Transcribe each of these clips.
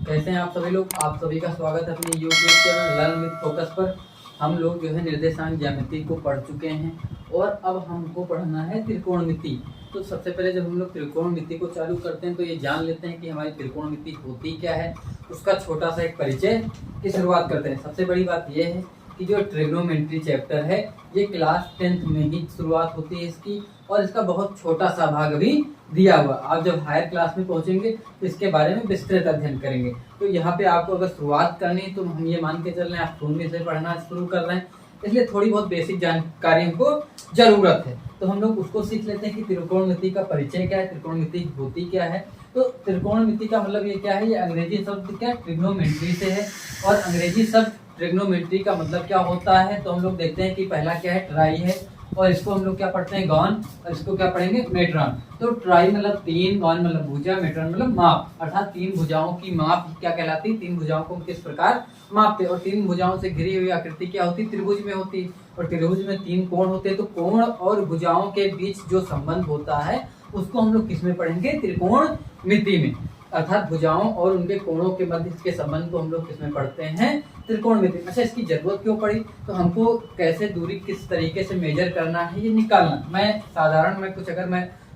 कैसे हैं आप सभी लोग। आप सभी का स्वागत है अपने YouTube channel learn with focus पर। हम लोग जो है निर्देशांक ज्यामिति को पढ़ चुके हैं और अब हमको पढ़ना है त्रिकोणमिति। तो सबसे पहले जब हम लोग त्रिकोणमिति को चालू करते हैं तो ये जान लेते हैं कि हमारी त्रिकोणमिति होती क्या है, उसका छोटा सा एक परिचय की शुरुआत करते हैं। सबसे बड़ी बात यह है कि जो ट्रिग्नोमेट्री चैप्टर है ये क्लास 10th में ही शुरुआत होती है इसकी, और इसका बहुत छोटा सा भाग भी दिया हुआ। आप जब हायर क्लास में पहुंचेंगे तो इसके बारे में विस्तृत अध्ययन करेंगे। तो यहाँ पे आपको अगर शुरुआत करनी है तो हम ये मान के चल रहे हैं आप शून्य से पढ़ना शुरू कर रहे हैं, इसलिए थोड़ी बहुत बेसिक जानकारी हमको जरूरत है। तो हम लोग उसको सीख लेते हैं कि त्रिकोणमिति का परिचय क्या है, त्रिकोणमिति होती क्या है। तो त्रिकोणमिति का मतलब ये क्या है, ये अंग्रेजी शब्द क्या ट्रिग्नोमेट्री से है, और अंग्रेजी शब्द ट्रिग्नोमेट्री का मतलब क्या होता है। तो हम लोग देखते हैं कि पहला क्या है, ट्राई है, और इसको हम लोग क्या पढ़ते हैं, गॉन, और इसको क्या पढ़ेंगे, मेट्रॉन। तो ट्राई मतलब तीन, गॉन मतलब भुजा, मेट्रॉन मतलब माप, अर्थात तीन भुजाओं की माप क्या कहलाती है। तीन भुजाओं को हम किस प्रकार मापते हैं, और तीन भुजाओं से घिरी हुई आकृति क्या होती है, त्रिभुज में होती है, और त्रिभुज में तीन कोण होते हैं। तो कोण और भुजाओं के बीच जो संबंध होता है उसको हम लोग किस में पढ़ेंगे, त्रिकोणमिति में, अर्थात भुजाओं और उनके कोणों के मध्य के संबंध को हम लोग किसमें पढ़ते हैं, त्रिकोणमिति। अच्छा, इसकी जरूरत क्यों पड़ी, तो हमको कैसे दूरी किस तरीके से मेजर करना है ये निकालना। मैं साधारण में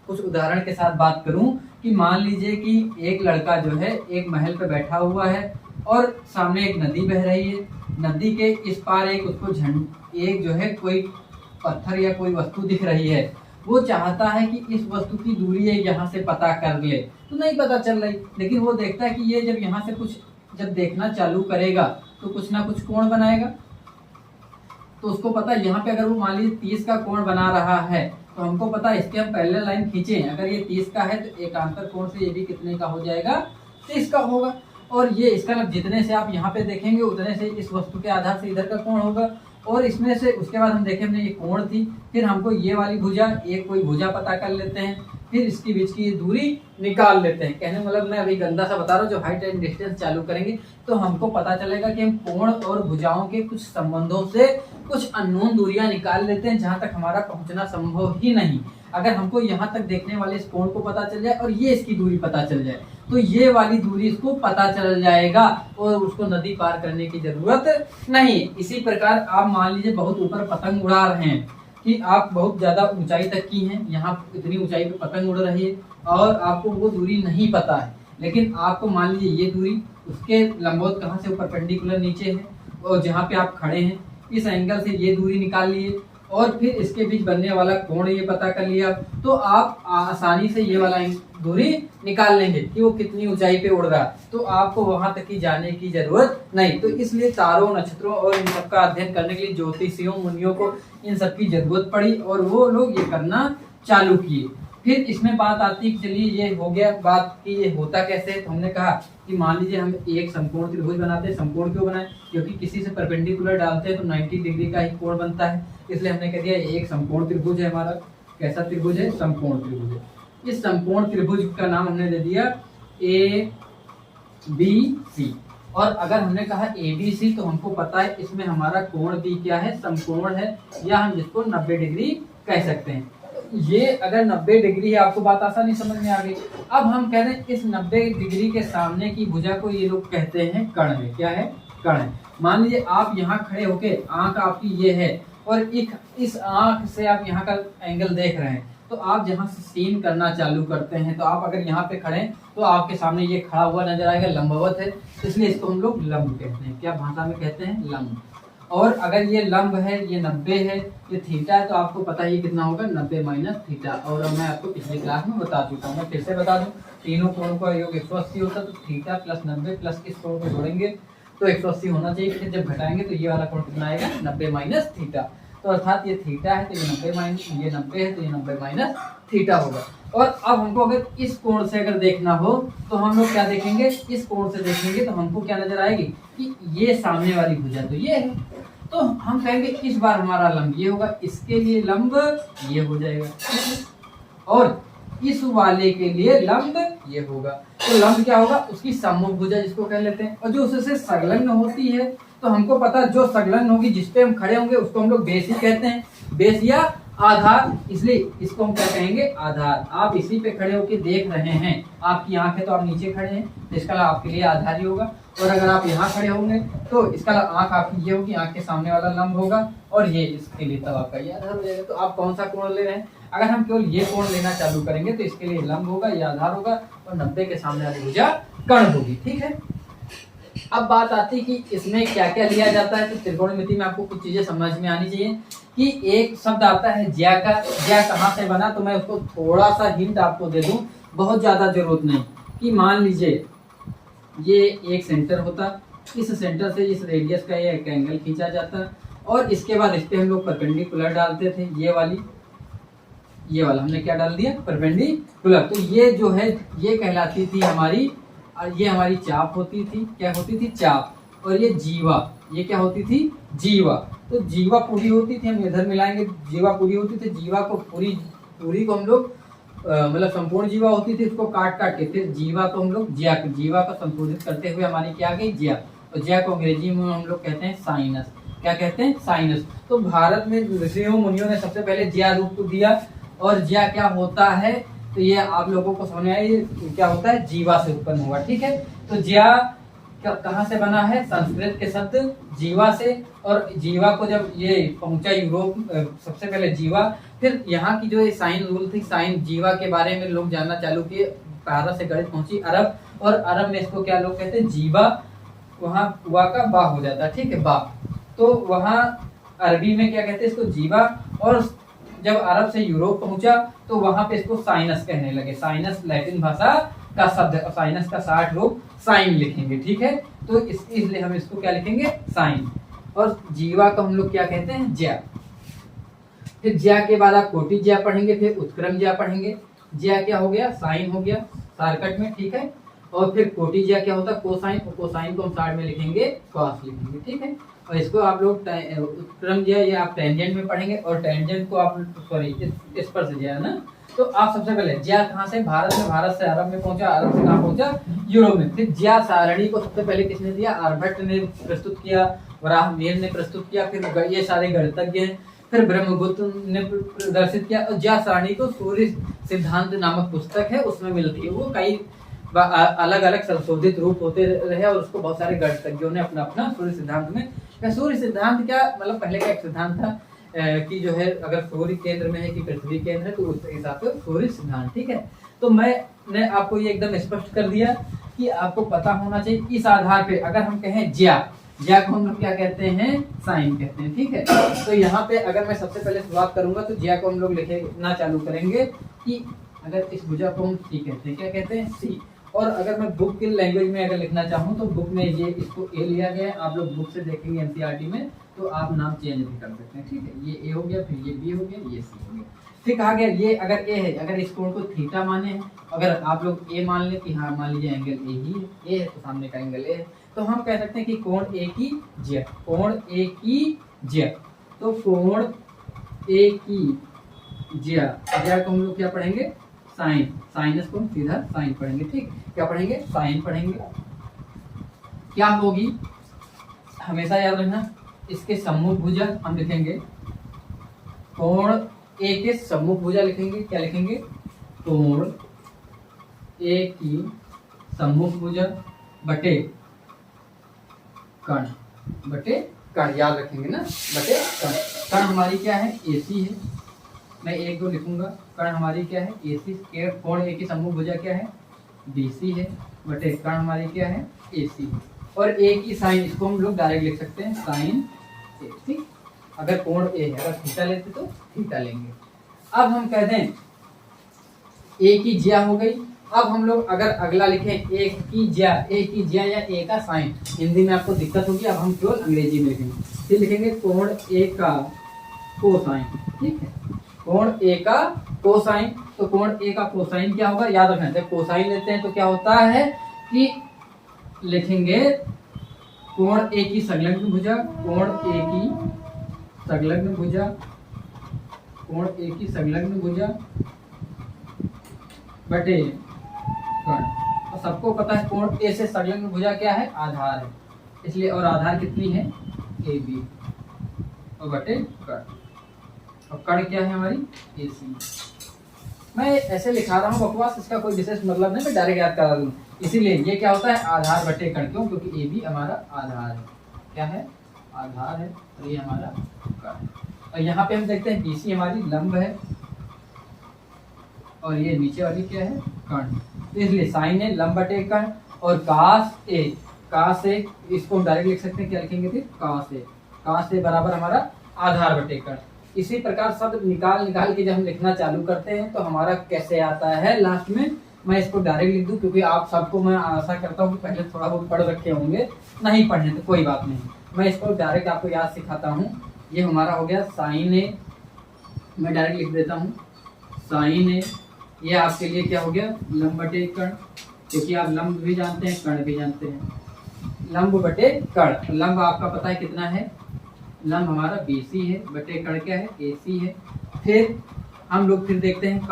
कुछ उदाहरण के साथ बात करूं कि मान लीजिए कि एक लड़का जो है एक महल पे बैठा हुआ है और सामने एक नदी बह रही है। नदी के इस पार एक उसको एक जो है कोई पत्थर या कोई वस्तु दिख रही है। वो चाहता है कि इस वस्तु की दूरी है यहाँ से पता कर ले, तो नहीं पता चल रही, लेकिन वो देखता है कि ये जब यहाँ से कुछ जब देखना चालू करेगा तो कुछ ना कुछ कोण बनाएगा। तो उसको पता है यहाँ पे अगर वो मान लीजिए 30 का कोण बना रहा है तो हमको पता है इसके हम पैरेलल लाइन खींचे, अगर ये 30 का है तो एकांतर कोण से ये भी कितने का हो जाएगा, 30 का होगा। और ये इसका मतलब जितने से आप यहाँ पे देखेंगे उतने से इस वस्तु के आधार से इधर का कोण होगा, और इसमें से उसके बाद हम देखें हमने ये कोण थी, फिर हमको ये वाली भुजा, एक कोई भुजा पता कर लेते हैं, फिर इसके बीच की ये दूरी निकाल लेते हैं। कहने मतलब मैं अभी गंदा सा बता रहा हूँ, जो हाइट एंड डिस्टेंस चालू करेंगे तो हमको पता चलेगा कि हम कोण और भुजाओं के कुछ संबंधों से कुछ अननोन दूरियां निकाल लेते हैं जहां तक हमारा पहुंचना संभव ही नहीं। अगर हमको यहाँ तक देखने वाले इस कोण को पता चल जाए और ये इसकी दूरी पता चल जाए तो ये वाली दूरी इसको पता चल जाएगा और उसको नदी पार करने की जरूरत नहीं। इसी प्रकार आप मान लीजिए बहुत ऊपर पतंग उड़ा रहे हैं कि आप बहुत ज्यादा ऊंचाई तक की हैं, यहाँ इतनी ऊंचाई पे पतंग उड़ रही है और आपको वो दूरी नहीं पता है, लेकिन आपको मान लीजिए ये दूरी उसके लंबवत कहाँ से, परपेंडिकुलर नीचे है, और जहाँ पे आप खड़े हैं इस एंगल से ये दूरी निकाल लिए, और फिर इसके बीच बनने वाला कोण ये पता कर लिया, तो आप आसानी से ये वाला दूरी निकाल लेंगे कि वो कितनी ऊंचाई पे उड़ रहा है। तो आपको वहां तक की जाने की जरूरत नहीं। तो इसलिए तारों, नक्षत्रों और इन सब का अध्ययन करने के लिए ज्योतिषियों, मुनियों को इन सब की जरूरत पड़ी और वो लोग ये करना चालू किए। फिर इसमें बात आती है, चलिए ये हो गया बात कि ये होता कैसे है। तो हमने कहा कि मान लीजिए हम एक समकोण त्रिभुज बनाते हैं। समकोण क्यों बनाए, क्योंकि किसी से परपेंडिकुलर डालते हैं तो 90 डिग्री का ही कोण बनता है, इसलिए हमने कह दिया एक समकोण त्रिभुज है हमारा। कैसा त्रिभुज है, समकोण त्रिभुज है। इस समकोण त्रिभुज का नाम हमने दे दिया ABC, और अगर हमने कहा ABC तो हमको पता है इसमें हमारा कोण भी क्या है, समकोण है, या हम जिसको 90 डिग्री कह सकते हैं। ये अगर 90 डिग्री है, आपको बात आसानी समझ में आ गई। अब हम कह रहे हैं इस 90 डिग्री के सामने की भुजा को ये लोग कहते हैं कर्ण है। क्या है, कर्ण है। मान लीजिए आप यहाँ खड़े होके, आंख आपकी ये है और इस आंख से आप यहाँ का एंगल देख रहे हैं, तो आप जहाँ से सीन करना चालू करते हैं तो आप अगर यहाँ पे खड़े हैं तो आपके सामने ये खड़ा हुआ नजर आएगा, लंबवत है, इसलिए इसको हम लोग लंब कहते हैं। क्या भाषा में कहते हैं, लंब। और अगर ये लंब है, ये 90 है, ये थीटा है, तो आपको पता है ये कितना होगा, 90 माइनस थीटा। और मैं आपको पिछली क्लास में बता चुका हूँ, मैं फिर से बता दूं, तीनों कोणों का योग 180 होता है, तो थीटा प्लस 90 प्लस इस कोण को जोड़ेंगे तो 180 होना चाहिए। फिर जब घटाएंगे तो ये वाला कोण कितना आएगा, 90 माइनस थीटा। तो अर्थात ये थीटा है तो ये 90 माइनस, ये 90 है तो ये 90 माइनस थीटा होगा। और अब हमको अगर इस कोण से अगर देखना हो तो हम लोग क्या देखेंगे, इस कोण से देखेंगे तो हमको क्या नजर आएगी कि ये सामने वाली भुजा तो ये है, तो हम कहेंगे इस बार हमारा लंब ये होगा, इसके लिए लंब ये हो जाएगा, और इस वाले के लिए लंब ये होगा। तो लंब क्या होगा, उसकी सम्मुख भुजा जिसको कह लेते हैं, और जो उससे संलग्न होती है तो हमको पता जो संलग्न होगी, जिसपे हम खड़े होंगे उसको हम लोग बेस ही कहते हैं, बेस या आधार, इसलिए इसको हम क्या कहेंगे, आधार। आप इसी पे खड़े होकर देख रहे हैं, आपकी आंख है तो आप नीचे खड़े हैं, तो इसका आपके लिए आधार ही होगा। और अगर आप यहाँ खड़े होंगे तो इसका आंख आपकी ये होगी, आंख के सामने वाला लंब होगा, और ये इसके लिए तब आपका ये आधार हो जाएगा। तो आप कौन सा कोण ले रहे हैं, अगर हम केवल ये कोण लेना चालू करेंगे तो इसके लिए लंब होगा, ये आधार होगा, और 90 के सामने वाली भुजा कर्ण होगी। ठीक है, अब बात आती है कि इसमें क्या क्या लिया जाता है। तो त्रिकोणमिति में आपको कुछ चीजें समझ में आनी चाहिए कि एक शब्द आता है ज्या का, ज्या कहाँ से बना, तो मैं उसको थोड़ा सा हिंट आपको दे दूं, बहुत ज्यादा जरूरत नहीं। कि मान लीजिए ये एक सेंटर होता, इस सेंटर से इस रेडियस का एक एंगल खींचा जाता, और इसके बाद इस पे हम लोग परपेंडिकुलर डालते थे, ये वाला हमने क्या डाल दिया, परपेंडिकुलर। तो ये जो है ये कहलाती थी हमारी, ये हमारी चाप होती थी, क्या होती थी, चाप। और ये जीवा, ये क्या होती थी, जीवा। तो जीवा पूरी होती थी, हम इधर मिलाएंगे, जीवा पूरी होती थी, जीवा को पूरी को हम लोग मतलब संपूर्ण जीवा होती थी, उसको काट के फिर जीवा को हम लोग जीवा को संशोधित करते हुए हमारी क्या आ गई, ज्या। और ज्या को अंग्रेजी में हम लोग कहते हैं साइनस। क्या कहते हैं, साइनस। तो भारत में ऋषियों मुनियों ने सबसे पहले ज्या रूप को दिया, और ज्या क्या होता है, तो ये आप लोगों को समझ में आया, ये क्या होता है, जीवा से उत्पन्न हुआ। ठीक है, तो ज्या कहाँ से बना है, संस्कृत के शब्द जीवा से, और जीवा को जब ये पहुंचा यूरोप, सबसे पहले जीवा, फिर यहाँ की जो साइन रूल थी, साइन जीवा के बारे में लोग जानना चालू किए, भारत से गणित पहुंची अरब, और अरब में इसको क्या लोग कहते हैं, जीवा, वहाँ हुआ का बा हो जाता है। ठीक है, बा। तो वहाँ अरबी में क्या कहते हैं इसको, जीवा। और जब अरब से यूरोप पहुंचा तो वहां पे इसको साइनस कहने लगे। साइनस लैटिन भाषा का शब्द है, और साइनस का 60 लोग साइन लिखेंगे। ठीक है, तो इसलिए हम इसको क्या लिखेंगे, साइन। और जीवा को हम लोग क्या कहते हैं, ज्या। फिर ज्या के बाद आप कोटि ज्या पढ़ेंगे, फिर उत्क्रम ज्या पढ़ेंगे। ज्या क्या हो गया, साइन हो गया शॉर्टकट में। ठीक है, और फिर कोटि ज्या क्या होता है, कोसाइन। और कोसाइन को हम साइड में लिखेंगे, कॉस लिखेंगे। ठीक है, और इसको आप लोग उत्क्रम ज्या या आप टेंजेंट में पढ़ेंगे, और टेंजेंट को आप सॉरी इस पर से ज्या ना। तो आप सबसे पहले ज्या कहाँ से, भारत में, भारत से अरब में पहुंचा, अरब से कहाँ पहुंचा, यूरोप में। फिर ज्या सारणी को सबसे पहले किसने दिया, आर्यभट्ट ने प्रस्तुत किया, वराहमिहिर ने प्रस्तुत किया, फिर ये सारे गणितज्ञ हैं, फिर ब्रह्मगुप्त ने प्रदर्शित किया। और ज्या सारणी को सूर्य सिद्धांत नामक पुस्तक है, उसमें मिलती है। वो कई अलग अलग संशोधित रूप होते रहे, और उसको बहुत सारे गणितज्ञों ने अपना अपना सूर्य सिद्धांत में, सूर्य सिद्धांत क्या मतलब, पहले का एक सिद्धांत था कि जो है अगर सूर्य केंद्र में है कि पृथ्वी केंद्र है, तो उस हिसाब से सूर्य सिद्धांत। ठीक है, तो मैंने आपको ये एकदम स्पष्ट कर दिया कि आपको पता होना चाहिए। इस आधार पे अगर हम कहें ज्या, ज्या को हम लोग क्या कहते हैं, साइन कहते हैं। ठीक है, तो यहाँ पे अगर मैं सबसे पहले शुरुआत करूंगा तो ज्या को हम लोग लिखना चालू करेंगे कि अगर इस भुजा को हम सी कहते हैं, क्या कहते हैं, सी। और अगर मैं बुक की लैंग्वेज में अगर लिखना चाहूँ तो बुक में ये इसको ए लिया गया है, आप लोग बुक से देखेंगे एनसीईआरटी में, तो आप नाम चेंज भी कर सकते हैं। ठीक है, ये ए हो गया, फिर ये बी हो गया, ये सी हो गया। फिर कहा गया ये अगर ए है, अगर इस कोण को थीटा माने हैं, अगर आप लोग ए मान लें कि हाँ मान लीजिए एंगल ए ही है, ए है तो सामने का एंगल ए है, तो हम कह सकते हैं कि कोण ए की ज्या, कोण ए की ज्या। तो कोण ए की ज्या, ज्या को हम लोग क्या पढ़ेंगे, साइन। साइनस को हम सीधा साइन पढ़ेंगे। ठीक, क्या पढ़ेंगे, साइन पढ़ेंगे। क्या होगी, हमेशा याद रखना, इसके सम्मुख भुजा हम लिखेंगे, कोण ए के सम्मुख भुजा लिखेंगे, क्या लिखेंगे, कोण ए की सम्मुख भुजा बटे कर्ण, बटे कर्ण याद रखेंगे ना, बटे कर्ण। कर्ण हमारी क्या है, एसी है, मैं एक दो लिखूंगा। कर्ण हमारी क्या है, एसी। कोण ए की सम्मुख भुजा क्या है, बीसी है, बटे कर्ण हमारी क्या है, एसी। और ए की साइन, इसको हम लोग डायरेक्ट लिख सकते हैं, साइन ए। ठीक, अगर कोण ए है, अगर थीटा लेते तो थीटा लेंगे। अब हम कहते हैं ए की ज्या हो गई। अब हम लोग अगर अगला लिखें ए की ज्या, ए की ज्या या ए का साइन, हिंदी में आपको दिक्कत होगी, अब हम केवल अंग्रेजी में लिखेंगे। फिर लिखेंगे कोण ए का कोसाइन। ठीक है, कोण ए का कोसाइन। तो कोण ए का कोसाइन क्या होगा, याद रखना, जब कोसाइन लेते हैं तो क्या होता है कि लिखेंगे कोण ए की संलग्न भुजा, कोण ए की संलग्न भुजा, कोण ए की संलग्न भुजा बटे कर्ण। और सबको पता है कोण ए से संलग्न भुजा क्या है, आधार है, इसलिए, और आधार कितनी है, ए बी, और बटे कर्ण। और कण क्या है हमारी AC। मैं ऐसे लिखा रहा हूँ बकवास, इसका कोई विशेष मतलब नहीं, मैं डायरेक्ट याद करा दूँ। इसीलिए ये क्या होता है आधार बटे कण, क्यों? क्योंकि AB हमारा आधार है, क्या है आधार है, और ये हमारा कण है। और यहाँ पे हम देखते हैं BC हमारी लंब है और ये नीचे वाली क्या है कण। इसलिए साइन ए लंब बटे कण और कास ए इसको डायरेक्ट लिख सकते हैं, क्या लिखेंगे फिर कास ए बराबर हमारा आधार बटे कण। इसी प्रकार शब्द निकाल के जब हम लिखना चालू करते हैं तो हमारा कैसे आता है लास्ट में, मैं इसको डायरेक्ट लिख दूं, क्योंकि आप सबको मैं आशा करता हूँ कि पहले थोड़ा बहुत पढ़ रखे होंगे, नहीं पढ़ने तो कोई बात नहीं, मैं इसको डायरेक्ट आपको याद सिखाता हूँ। ये हमारा हो गया साइन ए, मैं डायरेक्ट लिख देता हूँ साइन ए। ये आपके लिए क्या हो गया लंब बटे कण, क्योंकि आप लंब भी जानते हैं कण भी जानते हैं। लंब बटे कण, लंब आपका पता है कितना है, लंब हमारा BC है, बटे कण क्या है AC है। फिर हम लोग फिर देखते हैं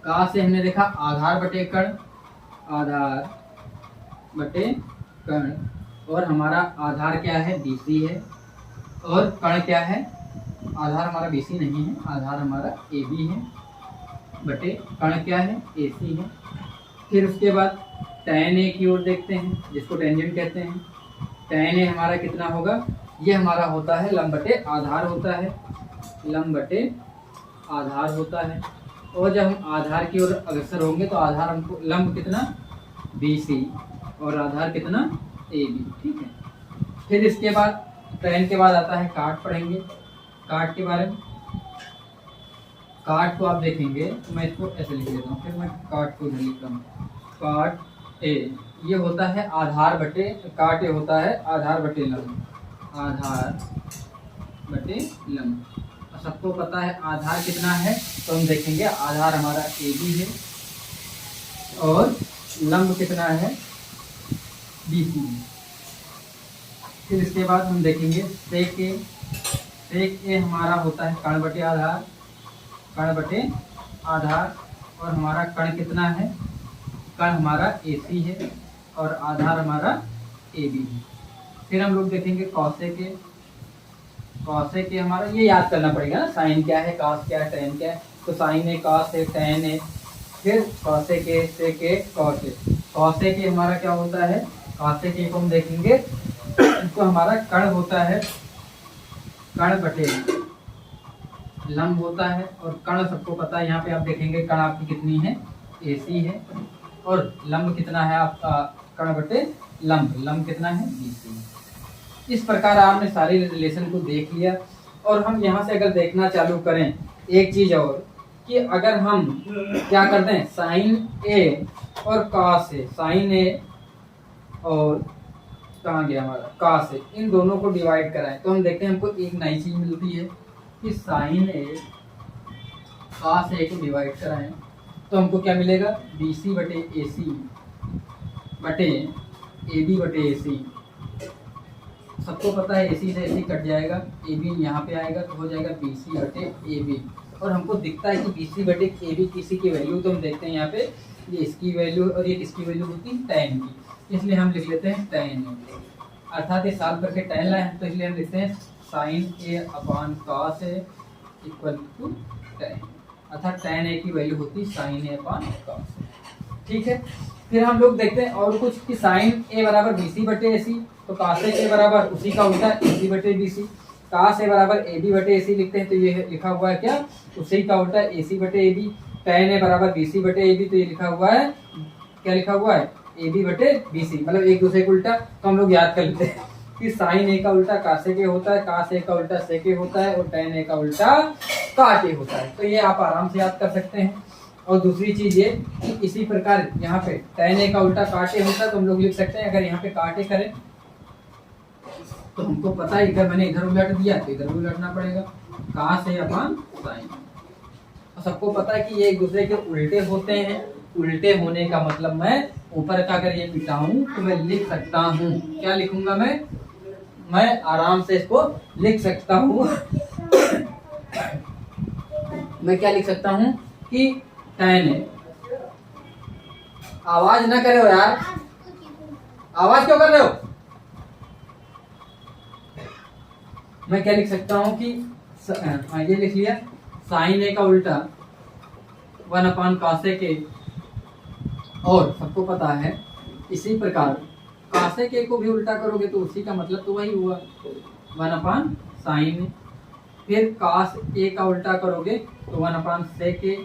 का से हमने देखा आधार बटे कण, आधार बटे कण, और हमारा आधार क्या है BC है, और कण क्या है आधार हमारा BC नहीं है, आधार हमारा AB है, बटे कण क्या है AC है। फिर उसके बाद tan A की ओर देखते हैं, जिसको टेंजेंट कहते हैं। tan A हमारा कितना होगा, ये हमारा होता है लंब बटे आधार होता है, लंब बटे आधार होता है। और जब हम आधार की ओर अग्रसर होंगे तो आधार हमको लंब कितना BC और आधार कितना AB, ठीक है। फिर इसके बाद tan के बाद आता है काट, पढ़ेंगे काट के बारे में। काट को आप देखेंगे तो मैं इसको ऐसे लिख लेता हूँ, फिर मैं काट को इधर लिखता हूँ, काट ए ये होता है आधार बटे, काट ए होता है आधार बटे लंब, आधार बटे लंब। सबको पता है आधार कितना है, तो हम देखेंगे आधार हमारा AB है और लंब कितना है BC है। फिर इसके बाद हम देखेंगे सेक ए हमारा होता है कण बटे आधार, कण बटे आधार, और हमारा कण कितना है, कण हमारा AC है और आधार हमारा AB है। फिर हम लोग देखेंगे कौसे के हमारा ये याद करना पड़ेगा ना, साइन क्या है कास क्या है टैन क्या है, तो साइन है कास है टैन है। फिर कौसे के सेके कौसे के हमारा क्या होता है, कौसे के को हम देखेंगे तो हमारा कण होता है कण बटे लंब होता है, और कण सबको पता है, यहाँ पे आप देखेंगे कण आपकी कितनी है AC है, और लंब कितना है आपका कण बटे लंब कितना है BC। इस प्रकार आपने सारी रिलेशन को देख लिया। और हम यहाँ से अगर देखना चालू करें एक चीज और, कि अगर हम क्या करते हैं साइन ए और कास ए, साइन ए और कहाँ गया हमारा कास ए, इन दोनों को डिवाइड कराएं तो हम देखते हैं हमको एक नई चीज मिलती है कि साइन ए कास ए को डिवाइड कराएं तो हमको क्या मिलेगा BC बटे AC बटे AB बटे AC। सबको पता है AC से AC कट जाएगा, AB यहाँ पे आएगा तो हो जाएगा BC बटे AB। और हमको दिखता है कि BC बटे AB किसी की वैल्यू, तो हम देखते हैं यहाँ पे ये इसकी वैल्यू और ये किसकी वैल्यू होती है tan की, इसलिए हम लिख लेते हैं tan, अर्थात ये साल करके tan लाए हैं तो इसलिए हम लिखते हैं sine A upon cos A equal to tan, अर्थात tan A की वैल्यू होती है sine A upon cos A, ठीक है। फिर हम लोग देखते हैं और कुछ कि साइन A बराबर BC बटे AC, तो cos A बराबर उसी का उल्टा AC बटे BC, cos A बराबर AB बटे AC लिखते हैं तो ये लिखा हुआ है क्या उसी का उल्टा AC बटे AB। tan A बराबर BC बटे AB तो ये लिखा हुआ है क्या लिखा हुआ है AB बटे BC, मतलब एक दूसरे को उल्टा। तो हम लोग याद कर लेते हैं कि साइन A का उल्टा cos A होता है, cos A का उल्टा sec A होता है, और tan A का उल्टा cot A होता है। तो ये आप आराम से याद कर सकते हैं। और दूसरी चीज ये कि इसी प्रकार यहाँ पे tan A का उल्टा cot A होता है तो हम लोग लिख सकते हैं, अगर यहाँ पे cot A करें तो हमको पता है इधर मैंने इधर उलट दिया तो इधर भी उलटना पड़ेगा, cos A अपॉन sin। और सबको पता है कि ये एक दूसरे के उल्टे होते हैं, उल्टे होने का मतलब मैं ऊपर का अगर ये मिटाऊं तो मैं लिख सकता हूँ, क्या लिखूंगा मैं आराम से इसको लिख सकता हूँ मैं क्या लिख सकता हूँ कि tan A, आवाज ना करे हो यार, आवाज क्यों कर रहे हो। मैं क्या लिख सकता हूँ कि ये लिख लिया साइन ए का उल्टा 1/cos के, और सबको पता है इसी प्रकार cos के को भी उल्टा करोगे तो उसी का मतलब तो वही हुआ 1/sin। फिर cos ए का उल्टा करोगे तो 1/sec ए,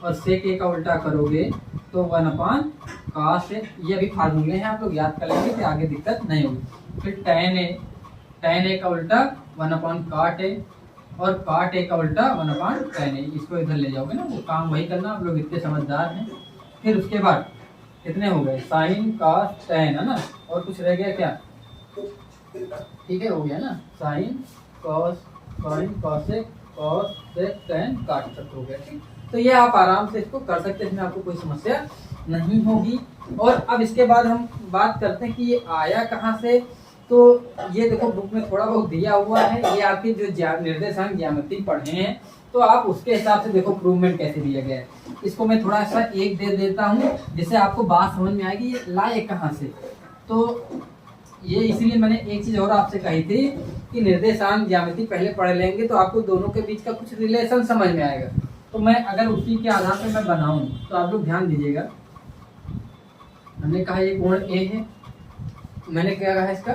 और sec ए का उल्टा करोगे तो 1/cos ए। ये अभी फार्मूले हैं, आप लोग याद कर लेंगे कि आगे दिक्कत नहीं होगी। फिर tan ए का उल्टा 1/cot ए, और cot ए का उल्टा 1/tan ए। इसको इधर ले जाओगे ना, वो काम वही करना, आप लोग इतने समझदार हैं। फिर उसके बाद कितने हो गए, sin cos tan, है ना, और कुछ रह गया क्या? ठीक है, हो गया ना, sin cos cosec tan cot, सब हो गया। ठीक, तो ये आप आराम से इसको कर सकते हैं, इसमें आपको कोई समस्या नहीं होगी। और अब इसके बाद हम बात करते हैं कि ये आया कहाँ से। तो ये देखो बुक में थोड़ा बहुत दिया हुआ है, ये आपके जो निर्देशांक ज्यामिति पढ़े हैं तो आप उसके हिसाब से देखो प्रूवमेंट कैसे दिया गया है। इसको मैं थोड़ा सा एक दे देता हूँ जिससे आपको बात समझ में आएगी ये लाए कहाँ से। तो ये इसीलिए मैंने एक चीज और आपसे कही थी कि निर्देशांक ज्यामिति पहले पढ़ लेंगे तो आपको दोनों के बीच का कुछ रिलेशन समझ में आएगा। तो मैं अगर उसी के आधार पर मैं बनाऊं तो आप लोग ध्यान दीजिएगा। हमने कहा ये कोण ए है, मैंने क्या कहा इसका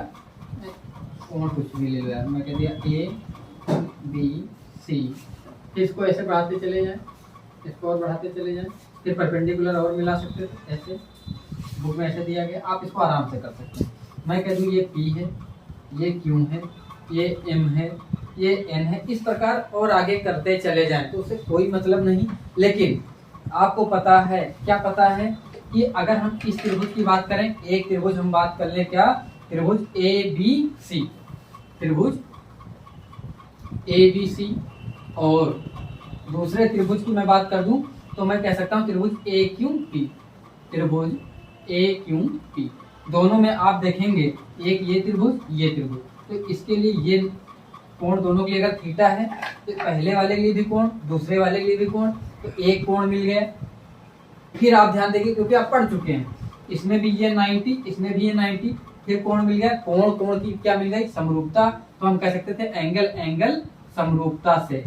कोण कुछ भी ले लिया, मैं कह दिया ABC। फिर इसको ऐसे बढ़ाते चले जाएं, इसको और बढ़ाते चले जाएं, फिर परपेंडिकुलर और मिला सकते थे, ऐसे बुक में ऐसे दिया गया, आप इसको आराम से कर सकते हैं। मैं कह दूँ ये P है, ये Q है, ये M है, ये N है, इस प्रकार और आगे करते चले जाएं तो उससे कोई मतलब नहीं। लेकिन आपको पता है, क्या पता है कि अगर हम इस त्रिभुज की बात करें, एक त्रिभुज हम बात कर ले, क्या त्रिभुज ABC, त्रिभुज ABC, और दूसरे त्रिभुज की मैं बात कर दूं तो मैं कह सकता हूं त्रिभुज AQP, त्रिभुज AQP। दोनों में आप देखेंगे एक ये त्रिभुज, ये त्रिभुज, तो इसके लिए ये कोण दोनों के लिए अगर थीटा है तो पहले वाले के लिए भी कोण, दूसरे वाले के लिए भी कोण, तो एक कोण मिल गया। फिर आप ध्यान देंगे क्योंकि आप पढ़ चुके हैं, इसमें भी ये 90, इसमें भी ये 90, फिर कोण मिल गया। कोण की क्या मिल गई, समरूपता। तो हम कह सकते थे एंगल समरूपता से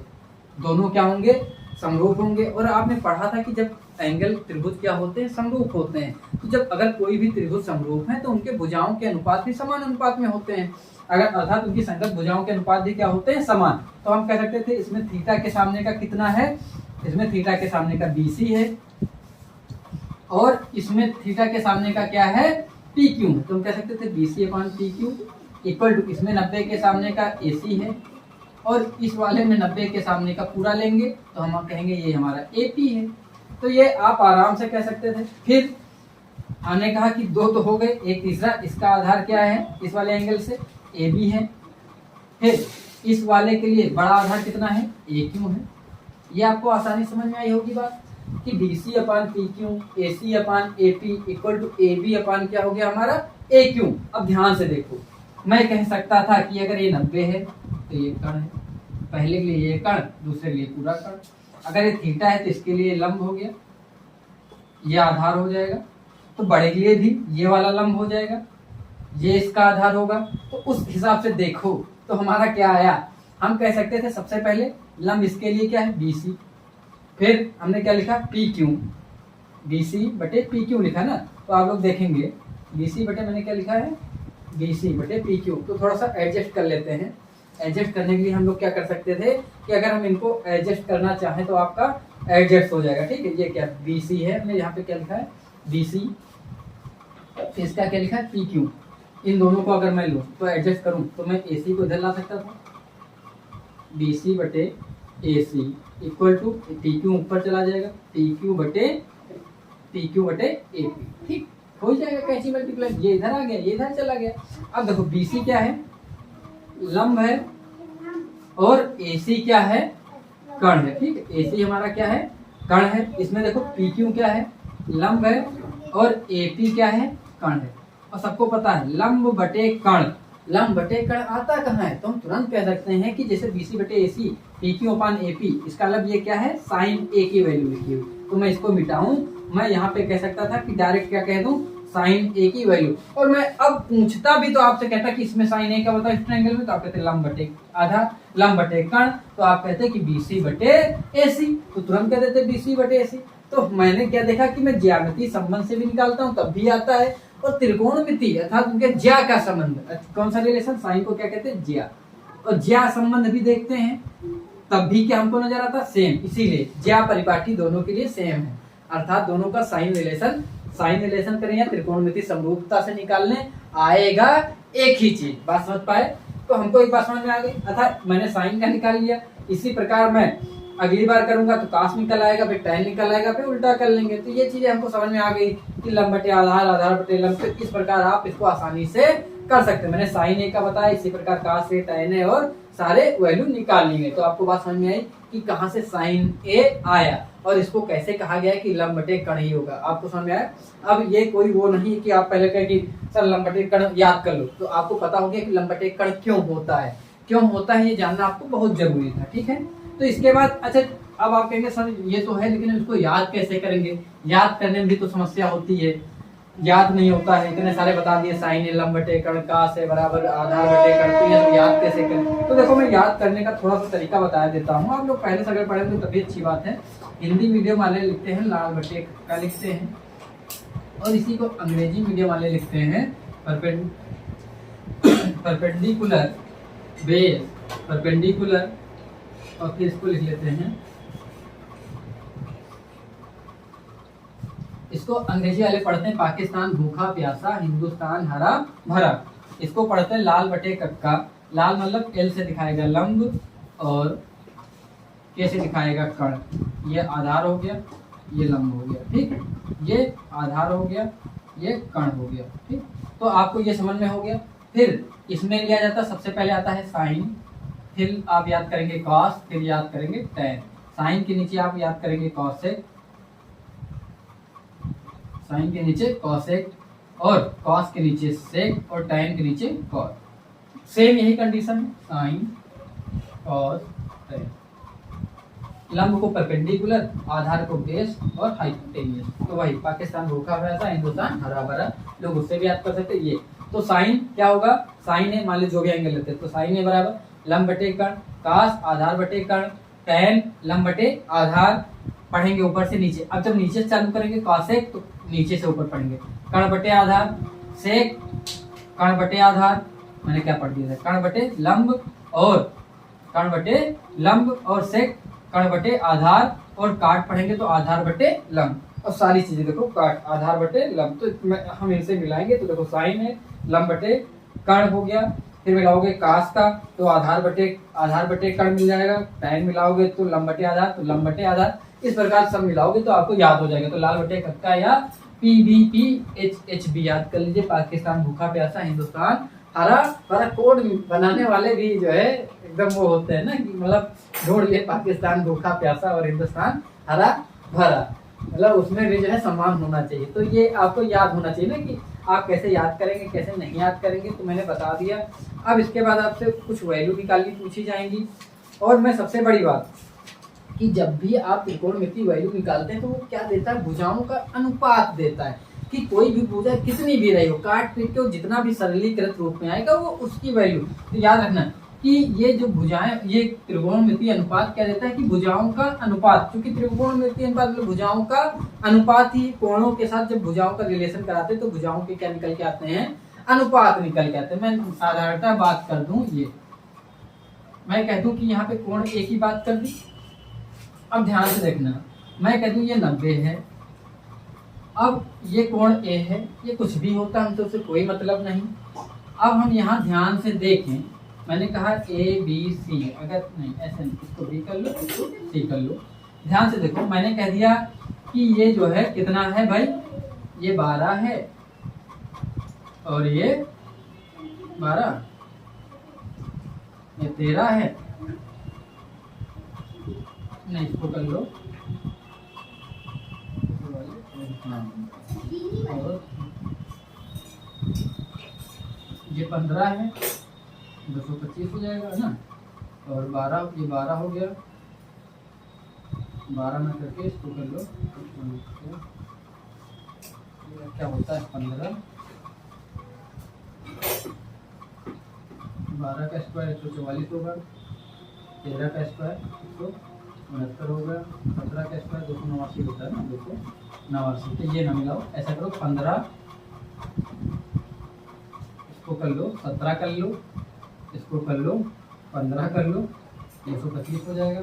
दोनों क्या होंगे, समरूप होंगे। और आपने पढ़ा था कि जब एंगल त्रिभुज क्या होते हैं, समरूप होते हैं। तो जब अगर कोई भी त्रिभुज समरूप है तो उनके भुजाओं के अनुपात भी समान अनुपात में होते हैं, अगर अर्थात उनकी संगत भुजाओं के अनुपात भी क्या होते हैं, समान। तो हम कह सकते थे इसमें थीटा के सामने का कितना है, इसमें थीटा के सामने का BC है, और इसमें थीटा के सामने का क्या है, PQ है। तो हम कह सकते थे BC/PQ इक्वल टू, इसमें 90 के सामने का AC है, और इस वाले में 90 के सामने का पूरा लेंगे तो हम कहेंगे ये हमारा AP है। तो ये आप आराम से कह सकते थे। फिर हमने कहा कि दो तो हो गए, एक तीसरा, इसका आधार क्या है, इस वाले एंगल से AB है। फिर इस वाले के लिए बड़ा आधार कितना है, AQ है। ये आपको आसानी समझ में आई होगी बात कि BC/PQ AC/AP equal to AB क्या हो गया हमारा, AQ। अब ध्यान से देखो, मैं कह सकता था कि अगर ये 90 है तो ये कण है, पहले के लिए ये कण, दूसरे के लिए पूरा कण। अगर ये थीटा है तो इसके लिए लंब हो गया, ये आधार हो जाएगा। तो बड़े के लिए भी ये वाला लंब हो जाएगा, ये इसका आधार होगा। तो उस हिसाब से देखो तो हमारा क्या आया, हम कह सकते थे सबसे पहले लंब इसके लिए क्या है, BC। फिर हमने क्या लिखा, PQ, BC/PQ लिखा ना। तो आप लोग देखेंगे BC बटे, मैंने क्या लिखा है, BC/PQ। तो थोड़ा सा एडजस्ट कर लेते हैं। एडजस्ट करने के लिए हम लोग क्या कर सकते थे कि अगर हम इनको एडजस्ट करना चाहें तो आपका एडजस्ट हो जाएगा। ठीक है, ये क्या BC है, हमने यहाँ पे क्या लिखा है, BC, इसका क्या लिखा है, PQ। इन दोनों को अगर मैं लूँ तो एडजस्ट करूँ तो मैं AC को इधर ला सकता था, BC/AC इक्वल टू PQ ऊपर चला जाएगा, PQ/AP। ठीक हो जाएगा, कैंची मल्टीप्लाई, ये इधर आ गया, ये इधर चला गया। अब देखो BC क्या है, लंब है, और AC क्या है, कण है। ठीक, AC हमारा क्या है, कण है। इसमें देखो PQ क्या है, लंब है, और AP क्या है, कण है। और सबको पता है लंब बटे कण, लंब बटे कण आता कहाँ है, तो हम तुरंत कह सकते हैं कि जैसे BC/AC PQ/AP, इसका मतलब ये क्या है, sin A की वैल्यू लिखी हुई। तो मैं इसको मिटाऊं, मैं यहाँ पे कह सकता था कि डायरेक्ट क्या कह दूं, साइन ए की वैल्यू। और मैं अब पूछता भी तो आपसे कहता कि इसमें साइन ए का बता इस ट्रायंगल में, तो आप कहते लंब बटे आधार, लंब बटे कर्ण, तो आप कहते कि बीसी बटे एसी, तो तुरंत कह देते बीसी बटे एसी। तो मैंने क्या देखा कि मैं ज्यामितीय संबंध से भी निकालता हूँ तब भी आता है, और त्रिकोणमिति अर्थात उनके ज्या का संबंध, कौन सा रिलेशन, साइन को क्या कहते हैं ज्या, और ज्या संबंध भी देखते हैं तब भी क्या हमको नजर आता सेम। इसीलिए ज्या परिपाटी दोनों के लिए सेम है, अर्थात दोनों का साइन रिलेशन करें या त्रिकोणमिति समरूपता से निकालने आएगा एक ही चीज। बात समझ पाए? तो हमको एक बात समझ में आ गई, अर्थात मैंने साइन का निकाल लिया, इसी प्रकार मैं अगली बार करूंगा तो काश निकल आएगा, फिर tan निकल आएगा, फिर उल्टा कर लेंगे। तो ये चीजें हमको समझ में आ गई कि लंब बटे आधार, आधार बटे लंब, तो इस प्रकार आप इसको आसानी से कर सकते हैं। मैंने साइन ए का बताया, इसी प्रकार काश से tan ए और सारे वैल्यू निकाल लेंगे। तो आपको बात समझ में आई कि कहां से साइन ए आया और इसको कैसे कहा गया है कि लंब बटे कर्ण ही होगा। आपको समझ में आया? अब ये कोई वो नहीं कि आप पहले कहें कि सर लंब बटे कर्ण याद कर लो, तो आपको पता हो गया कि लंब बटे कर्ण क्यों होता है, ये जानना आपको बहुत जरूरी था। ठीक है, तो इसके बाद अच्छा, अब आप कहेंगे सर ये तो है लेकिन इसको याद कैसे करेंगे, याद करने में भी तो समस्या होती है, याद नहीं होता है, इतने सारे बता दिए साइन ए लंब बटे कर्ण का से बराबर आधार बटे कर्ण, तो ये तो याद कैसे करें। तो देखो मैं याद करने का थोड़ा सा तरीका बता देता हूँ, आप लोग पहले से अगर पढ़े तो तभी अच्छी बात है। हिंदी मीडियम वाले लिखते हैं लाल बटे का लिखते हैं, और इसी को अंग्रेजी मीडियम वाले लिखते हैं परपेंडिकुलर बेस, परपेंडिकुलर, और फिर इसको लिख लेते हैं, इसको अंग्रेजी वाले पढ़ते हैं पाकिस्तान भूखा प्यासा, हिंदुस्तान हरा भरा। इसको पढ़ते हैं लाल बटे कक्का, लाल मतलब एल से दिखाएगा लंब और के से दिखाएगा कर्ण। ये आधार हो गया, ये लंब हो गया, ठीक, ये आधार हो गया, ये कर्ण हो गया, ठीक। तो आपको ये समझ में हो गया। फिर इसमें लिया जाता सबसे पहले आता है साइन, फिर आप याद करेंगे कॉस, फिर याद करेंगे टैन। साइन के नीचे आप याद करेंगे कॉसेक, साइन के नीचे कॉसेक, और कॉस के नीचे सेक, और टैन के नीचे कॉस। सेम यही कंडीशन है, साइन कॉस टैन। लंब को परपेंडिकुलर, आधार को बेस, और हाइपोटेनियस। तो वही पाकिस्तान भूखा प्यासा, हिंदुस्तान हरा भरा, लोग उससे भी याद कर सकते ये। तो साइन क्या होगा, साइन है, मान लो जो भी एंगल लेते हैं, तो साइन है बराबर लंब बटे कर्ण, कास आधार बटे कर्ण, टैन लंब बटे आधार, पढ़ेंगे ऊपर से नीचे। अब जब नीचे से चालू करेंगे कॉसेक तो नीचे से ऊपर पढ़ेंगे, कर्ण बटे आधार, सेक कर्ण बटे आधार, मैंने क्या पढ़ दिया था, कर्ण बटे लंब, और कर्ण बटे लंब और सेक कर्ण बटे आधार, और काट पढ़ेंगे तो आधार बटे लंब, और सारी चीजें देखो काट आधार बटे लंब। तो हम इनसे मिलाएंगे तो देखो साइन है लंब बटे कर्ण हो गया, फिर मिलाओगे कास का तो आधार बटे कर्ण मिल जाएगा, टैन मिलाओगे तो लंब बटे आधार, तो लंब बटे आधार, इस प्रकार सब मिलाओगे तो आपको याद हो जाएगा। तो लाल बटे कक्का या PVPHHB याद कर लीजिए, पाकिस्तान भूखा प्यासा, हिंदुस्तान हरा भरा। कोड बनाने वाले भी जो है एकदम वो होते हैं ना कि मतलब जोड़ लिए पाकिस्तान भूखा प्यासा और हिंदुस्तान हरा भरा, मतलब उसमें भी जो है सम्मान होना चाहिए। तो ये आपको याद होना चाहिए ना कि आप कैसे याद करेंगे कैसे नहीं याद करेंगे, तो मैंने बता दिया। अब इसके बाद आपसे कुछ वैल्यू निकालनी पूछी जाएंगी, और मैं सबसे बड़ी बात कि जब भी आप त्रिकोणमिति वैल्यू निकालते हैं तो वो क्या देता है, भुजाओं का अनुपात देता है, कि कोई भी भुजा कितनी भी रही हो, काट पीट के जितना भी सरलीकृत रूप में आएगा वो उसकी वैल्यू। तो याद रखना कि ये जो भुजाएं, ये त्रिकोणमिति अनुपात क्या देता है कि भुजाओं का अनुपात, क्योंकि त्रिकोणमिति अनुपात मतलब भुजाओं का अनुपात ही, कोणों के साथ जब भुजाओं का रिलेशन कराते हैं तो भुजाओं के क्या निकल के आते हैं, अनुपात निकल के आते हैं। मैं साधारणतः बात कर दूं, ये मैं कह दूं कि यहाँ पे कोण एक ही बात कर दी। अब ध्यान से देखना, मैं कह दूं ये 90 है, अब ये कोण ए है, ये कुछ भी होता है हमसे उससे कोई मतलब नहीं। अब हम यहाँ ध्यान से देखें, मैंने कहा ABC, अगर नहीं ऐसे नहीं, इसको B कर लो, इसको C कर लो। ध्यान से देखो, मैंने कह दिया कि ये जो है कितना है भाई, ये 12 है और ये 12, ये 13 है, नहीं इसको कर लो, और ये 15 है, 225 हो जाएगा ना, और 12, ये 12 हो गया, 12 में करके इसको कर लो, क्या होता है 15, 12 का स्क्वायर 144 होगा, 13 का स्क्वायर 169 होगा, 17 का स्क्वायर 289 होता है ना, 289। तो ये ना मिलाओ, ऐसा करो 15 इसको कर लो, 17 कर लो, इसको कर लो, 15 कर लो, 225 हो जाएगा।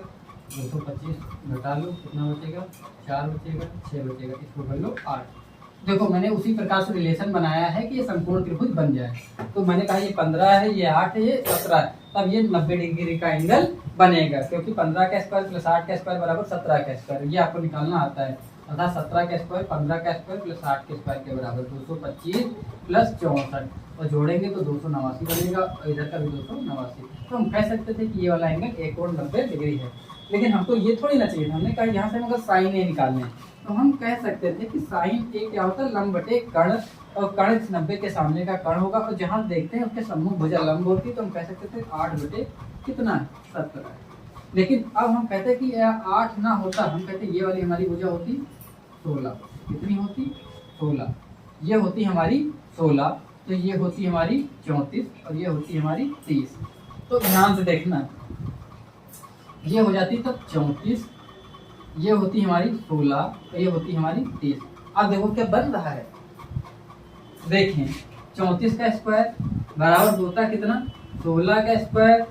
225 घटा लो, कितना बचेगा? 4 बचेगा, 6 बचेगा, इसको कर लो 8। देखो मैंने उसी प्रकार से रिलेशन बनाया है कि ये समकोण त्रिभुज बन जाए। तो मैंने कहा ये 15 है, ये 8 है, ये 17 है, तब ये 90 डिग्री का एंगल बनेगा, क्योंकि 15 का स्क्वायर प्लस 8 का स्क्वायर बराबर 17 का स्क्वायर, ये आपको निकालना आता है। अर्थात 17 का स्क्वायर 15 का स्क्वायर प्लस 8 के स्क्वायर के बराबर 225 प्लस 64, और जोड़ेंगे तो 289 बनेगा, और इधर का भी 289। तो हम कह सकते थे कि ये वाला एंगल एक कोण 90 डिग्री है। लेकिन हमको ये थोड़ी ना चाहिए था, हमने कहा यहाँ से मगर साइन ए निकालने, तो हम कह सकते थे कि साइन ए क्या होता है? लंब बटे कर्ण, और कर्ण 90 के सामने का कर्ण होगा, और जहाँ देखते हैं उसके सम्मुख भुजा लंब होती है, तो हम कह सकते थे 8 बटे कितना है? 17। लेकिन अब हम कहते हैं कि 8 ना होता, हम कहते ये वाली हमारी भुजा होती 16। कितनी होती? 16। ये होती हमारी 16, तो ये होती हमारी 34, और ये होती हमारी 30। तो ध्यान से देखना, ये हो जाती तब 34, ये होती हमारी 16, और ये होती हमारी 30। अब देखो क्या बन रहा है, देखें 34 का स्क्वायर बराबर होता कितना? 16 का स्क्वायर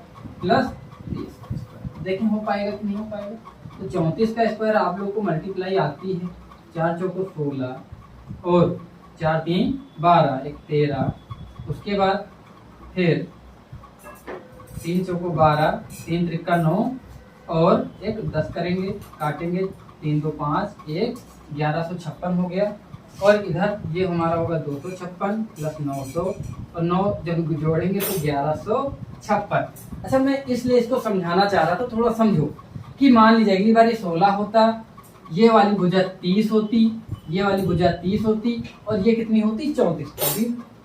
प्लस 30 का स्क्वायर। देखें हो पाएगा कि नहीं हो पाएगा? तो 34 का स्क्वायर आप लोग को मल्टीप्लाई आती है, 4 चौको 16 और 4 3 12, 1 13, उसके बाद फिर 3 चौको 12, 3 त्रिका 9, और एक 10 करेंगे, काटेंगे, 3 2 5, 1 1156 हो गया। और इधर ये हमारा होगा 256 प्लस 900, और 9 जब जोड़ेंगे तो 1156। अच्छा मैं इसलिए इसको समझाना चाह रहा था, थोड़ा समझो कि मान लीजिए अगली बार ये 16 होता, ये वाली भुजा 30 होती, ये वाली भुजा 30 होती, और ये कितनी होती? 34। तभी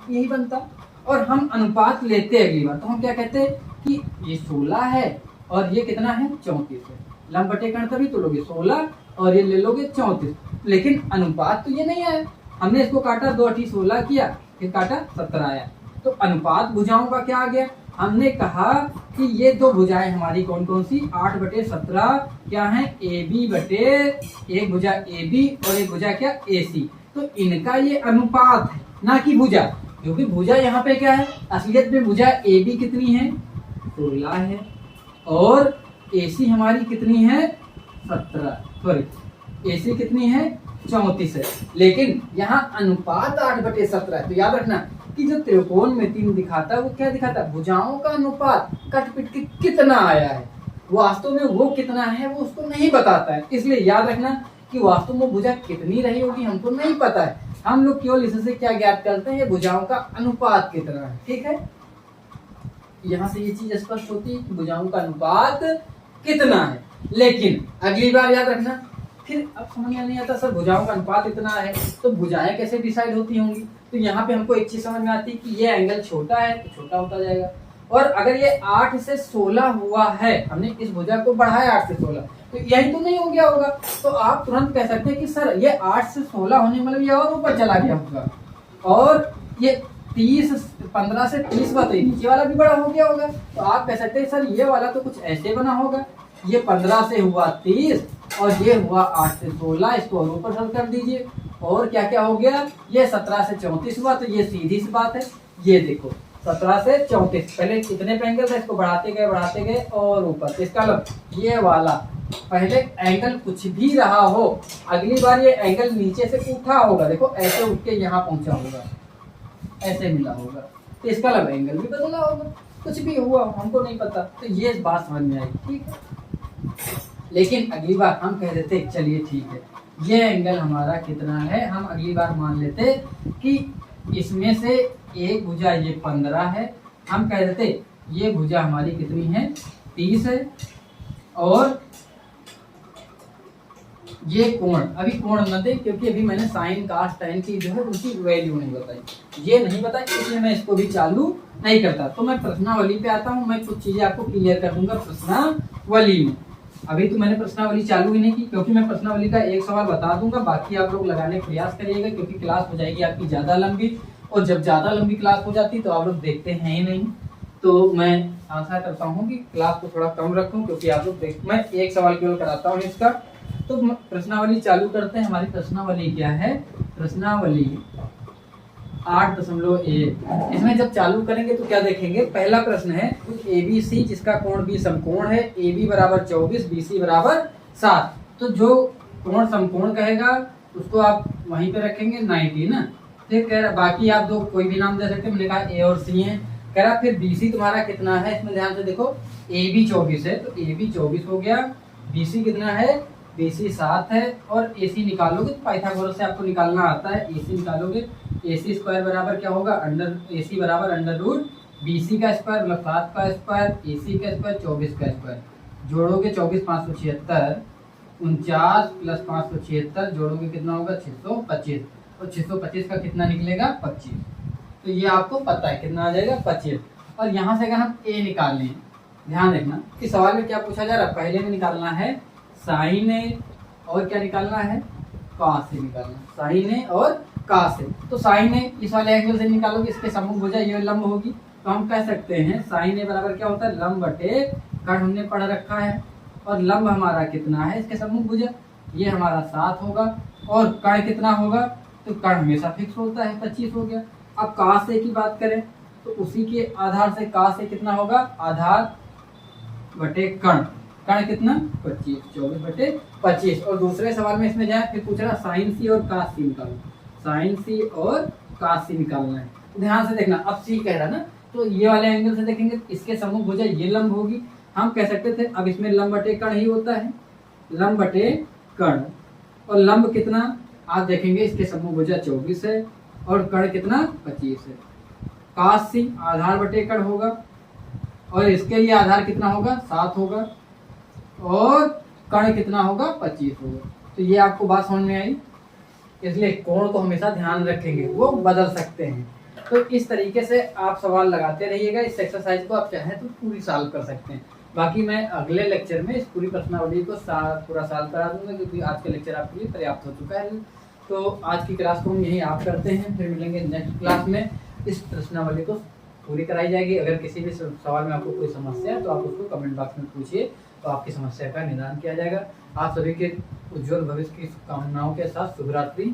यही बनता। और हम अनुपात लेते अगली बार, तो हम क्या कहते कि ये 16 है और ये कितना है? 34 है। लंब बटे कर्ण तभी तो लोगे 16, और ये ले लोगे 34। लेकिन अनुपात तो ये नहीं आया, हमने इसको काटा, 2 8 16 किया, फिर काटा 17 आया। तो अनुपात भुजाओं का क्या आ गया? हमने कहा कि ये दो भुजाएं हमारी कौन कौन सी? 8 बटे 17 क्या है? ए बी बटे, एक भुजा ए बी और एक भुजा क्या? ए सी। तो इनका ये अनुपात है, ना कि भुजा, क्योंकि भुजा यहाँ पे क्या है? असलियत में भुजा ए बी कितनी है? 16 है, और AC हमारी कितनी है? 17। सॉरी AC कितनी है? 34 है। लेकिन यहाँ अनुपात 8 बटे 17 है। तो याद रखना कि जो त्रिकोण में 3 दिखाता है वो क्या दिखाता है? भुजाओं का अनुपात कट पिट के कितना आया है, वास्तव में वो कितना है वो उसको नहीं बताता है। इसलिए याद रखना कि वास्तव में भुजा कितनी रही होगी हमको नहीं पता है, हम लोग केवल इससे क्या ज्ञात करते हैं? भुजाओं का अनुपात कितना है। ठीक है, यहाँ से ये चीज स्पष्ट होती है कि भुजाओं का अनुपात कितना है। लेकिन अगली बार याद रखना, फिर अब समझ में नहीं आता सर भुजाओं का अनुपात इतना है तो भुजाएं कैसे डिसाइड होती होंगी। तो यहाँ पे हमको एक चीज समझ में आती है कि ये एंगल छोटा है तो छोटा होता जाएगा, और अगर ये 8 से 16 हुआ है, हमने इस भुजा को बढ़ाया 8 से 16, तो यही तो नहीं हो गया होगा। तो आप तुरंत कह सकते हैं कि सर ये 8 से 16 होने मतलब ये और ऊपर चला गया होगा, और ये 15 से 30 बात नीचे वाला भी बड़ा हो गया होगा। तो आप कह सकते हैं सर ये वाला तो कुछ ऐसे बना होगा, ये 15 से हुआ 30 और ये हुआ 8 से 16, इसको और ऊपर हल कर दीजिए, और क्या क्या हो गया? ये 17 से 34 हुआ, तो ये सीधी सी बात है। ये देखो 17 से 34, पहले कितने पे एंगल था, इसको बढ़ाते गए और ऊपर। तो इसका मतलब ये वाला पहले एंगल कुछ भी रहा हो, अगली बार ये एंगल नीचे से उठा होगा, देखो ऐसे उठ के यहाँ पहुंचा होगा, ऐसे मिला होगा, तो इसका मतलब एंगल भी बदला होगा। कुछ भी हुआ हमको नहीं पता, तो ये बात समझ में आएगी। ठीक है, लेकिन अगली बार हम कह देते चलिए ठीक है ये एंगल हमारा कितना है, हम अगली बार मान लेते कि इसमें से एक भुजा ये 15 है, हम कह देते ये भुजा हमारी कितनी है? 30 है, और ये कोण, अभी कोण न दे क्योंकि अभी मैंने साइन कास टैन की जो है उनकी वैल्यू नहीं बताई, ये नहीं बताई, इसलिए मैं इसको भी चालू नहीं करता। तो मैं प्रश्नावली पे आता हूँ, मैं कुछ चीजें आपको क्लियर कर दूंगा प्रश्नावली में। अभी तो मैंने प्रश्नावली चालू ही नहीं की, क्योंकि मैं प्रश्नावली का एक सवाल बता दूंगा, बाकी आप लोग लगाने का प्रयास करिएगा, क्योंकि क्लास हो जाएगी आपकी ज्यादा लंबी, और जब ज्यादा लंबी क्लास हो जाती तो आप लोग देखते हैं ही नहीं। तो मैं आशा करता हूँ कि क्लास को थोड़ा कम रखूं, क्योंकि आप लोग मैं एक सवाल केवल कराता हूँ इसका। तो प्रश्नावली चालू करते हैं। हमारी प्रश्नावली क्या है? प्रश्नावली 8.1। इसमें जब चालू करेंगे तो क्या देखेंगे? पहला प्रश्न है ABC जिसका कोण B समकोण है, AB बराबर 24, BC बराबर 7। तो जो कोण समकोण कहेगा उसको आप वहीं पे रखेंगे 90 ना। फिर कह रहा बाकी आप दो कोई भी नाम दे सकते हैं, मैंने कहा A और C है। कह रहा फिर BC तुम्हारा कितना है, इसमें ध्यान से देखो, AB 24 है तो AB 24 हो गया। BC कितना है? BC 7 है। और AC निकालोगे तो पाइथागोरस से आपको निकालना आता है, AC निकालोगे, AC स्क्वायर बराबर क्या होगा? AC बराबर अंडर रूट BC का स्क्वायर मतलब 7 का स्क्वायर, AC का स्क्वायर 24 का स्क्वायर। जोड़ोगे 24 576, 49 प्लस 576 जोड़ोगे कितना होगा? 625। और 625 का कितना निकलेगा? 25। तो ये आपको पता है कितना आ जाएगा? 25। और यहाँ से अगर हम A निकाल लें, ध्यान रखना कि सवाल में क्या पूछा जा रहा है, पहले में निकालना है साइन A और क्या निकालना है? कॉस A निकालना, साइन A और कॉस A। तो साइन A इस वाले एंगल से निकालोगे, इसके सम्मुख भुजा ये लंब होगी, तो हम कह सकते हैं साइन A बराबर क्या होता है? लंब बटे कर्ण, हमने पढ़ रखा है। और लंब हमारा कितना है इसके सम्मुख भुजा? ये हमारा 7 होगा। और कर्ण कितना होगा? तो कर्ण हमेशा फिक्स होता है, 25 हो गया। अब कॉस A की बात करें तो उसी के आधार से कॉस A कितना होगा? आधार बटे कर्ण, कर्ण कितना? 25, 24 बटे 25। और दूसरे सवाल में इसमें जाए, फिर पूछ रहा साइन C और कॉस C निकालो, साइन C और कॉस C निकालना है। ध्यान से देखना, अब C कह रहा ना, तो ये वाले एंगल से देखेंगे इसके सम्मुख भुजा ये लंब होगी। हम कह सकते थे अब इसमें लंब बटे कर्ण ही होता है, लंब बटे कर्ण। और लंब कितना आप देखेंगे, इसके सम्मुख भुजा 24 है और कर्ण कितना? 25 है। कॉस C आधार बटे कर्ण होगा, और इसके लिए आधार कितना होगा? 7 होगा, और कर्ण कितना होगा? 25 होगा। तो ये आपको बात समझ में आई। इसलिए कोण को हमेशा ध्यान रखेंगे, वो बदल सकते हैं। तो इस तरीके से आप सवाल लगाते रहिएगा। इस एक्सरसाइज को आप चाहें तो पूरी साल कर सकते हैं। बाकी मैं अगले लेक्चर में इस पूरी प्रश्नावली को पूरा साल करा दूंगा, क्योंकि आज का लेक्चर आपके लिए पर्याप्त हो चुका है। तो आज की क्लास को हम यही आप करते हैं, फिर मिलेंगे नेक्स्ट क्लास में। इस प्रश्नावली को पूरी कराई जाएगी। अगर किसी भी सवाल में आपको कोई समस्या है तो आप उसको कमेंट बॉक्स में पूछिए, तो आपकी समस्या का निदान किया जाएगा। आप सभी के उज्जवल भविष्य की शुभकामनाओं के साथ शुभ रात्रि।